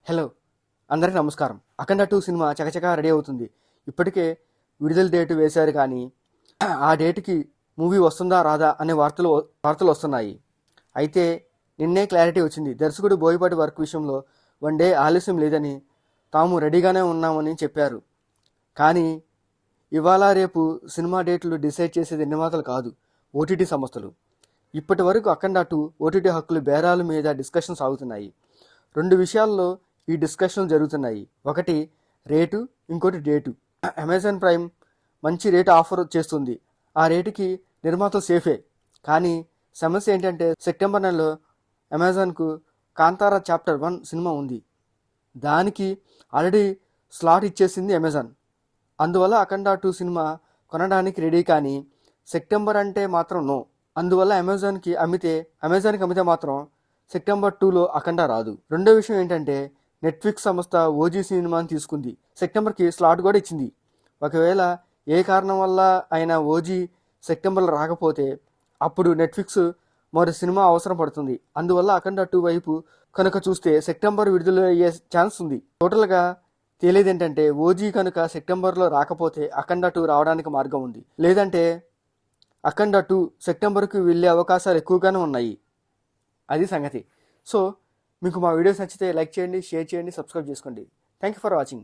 Hello, అందరికీ నమస్కారం. అఖండ 2 cinema చకచకా రెడీ అవుతుంది. ఇప్పటికే విడుదల డేటు వేశారు, కానీ ఆ డేటుకి మూవీ వస్తుందా రాదా అనే వార్తలు వస్తున్నాయి. అయితే నిన్నే క్లారిటీ వచ్చింది. దర్శకుడు బోయపాటి వర్క్ విషయంలో 1 డే ఆలస్యం లేదని, తాము రెడీగానే ఉన్నామని చెప్పారు. కానీ ఇవాళ రేపు సినిమా డేట్లు డిసైడ్ చేసేది నిర్మాతలు కాదు, ఓటీటీ సంస్థలు. ఇప్పటి వరకు అఖండ 2 ఓటీటీ హక్కులు బేరాల మీద డిస్కషన్ సాగుతున్నాయి. 2 విషయాల్లో ఈ డిస్కషన్లు జరుగుతున్నాయి. ఒకటి రేటు, ఇంకోటి డేటు. అమెజాన్ ప్రైమ్ మంచి రేటు ఆఫర్ చేస్తుంది. ఆ రేటుకి నిర్మాతలు సేఫే. కానీ సమస్య ఏంటంటే సెప్టెంబర్ నెలలో అమెజాన్కు కాంతారా చాప్టర్ 1 సినిమా ఉంది. దానికి ఆల్రెడీ స్లాట్ ఇచ్చేసింది అమెజాన్. అందువల్ల అఖండ 2 సినిమా కొనడానికి రెడీ, కానీ సెప్టెంబర్ అంటే మాత్రం నో. అందువల్ల అమెజాన్కి అమితే మాత్రం సెప్టెంబర్ 2లో అఖండ రాదు. రెండో విషయం ఏంటంటే నెట్ఫ్లిక్స్ సంస్థ ఓజీ సినిమాని తీసుకుంది. సెప్టెంబర్కి స్లాట్ కూడా ఇచ్చింది. ఒకవేళ ఏ కారణం వల్ల అయినా ఓజీ సెప్టెంబర్లో రాకపోతే అప్పుడు నెట్ఫ్లిక్స్ మరో సినిమా అవసరం పడుతుంది. అందువల్ల అఖండ 2 వైపు కనుక చూస్తే సెప్టెంబర్ విడుదల అయ్యే ఛాన్స్ ఉంది. టోటల్గా తేలేది ఏంటంటే ఓజీ కనుక సెప్టెంబర్లో రాకపోతే అఖండ 2 రావడానికి మార్గం ఉంది. లేదంటే అఖండ 2 సెప్టెంబర్కి వెళ్ళే అవకాశాలు ఎక్కువగానే ఉన్నాయి. అది సంగతి. సో మీకు మా వీడియోస్ నచ్చితే లైక్ చేయండి, షేర్ చేయండి, సబ్స్క్రైబ్ చేసుకోండి. Thank you for watching.